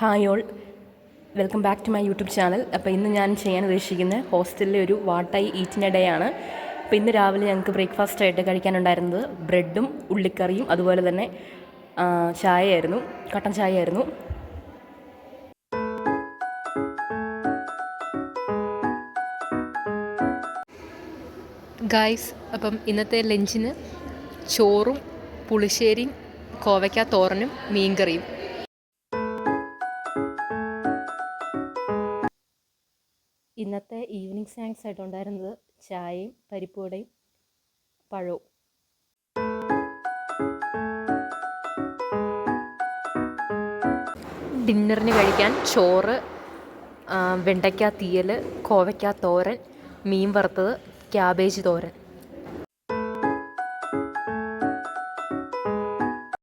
Hi all, welcome back to my YouTube channel. അപ്പോൾ ഇന്ന് ഞാൻ ചെയ്യാൻ ഉദ്ദേശിക്കുന്നത് ഹോസ്റ്റലിലെ ഒരു what I eat in a day ആണ്. അപ്പോൾ ഇന്ന് രാവിലെ ഞങ്ങൾക്ക് ബ്രേക്ക്ഫാസ്റ്റായിട്ട് കഴിക്കാനുണ്ടായിരുന്നത് ബ്രെഡും ഉള്ളിക്കറിയും അതുപോലെ തന്നെ ചായയായിരുന്നു, കട്ടൻ ചായയായിരുന്നു. ഗായ്സ്, അപ്പം ഇന്നത്തെ ലഞ്ചിന് ചോറും പുളിശ്ശേരിയും കോവയ്ക്ക തോരനും മീൻകറിയും. ഇന്നത്തെ ഈവനിങ് സ്നാക്സ് ആയിട്ടുണ്ടായിരുന്നത് ചായയും പരിപ്പുവടയും പഴവും. ഡിന്നറിന് കഴിക്കാൻ ചോറ്, വെണ്ടയ്ക്ക തീയൽ, കോവയ്ക്ക തോരൻ, മീൻ വറുത്തത്, ക്യാബേജ് തോരൻ.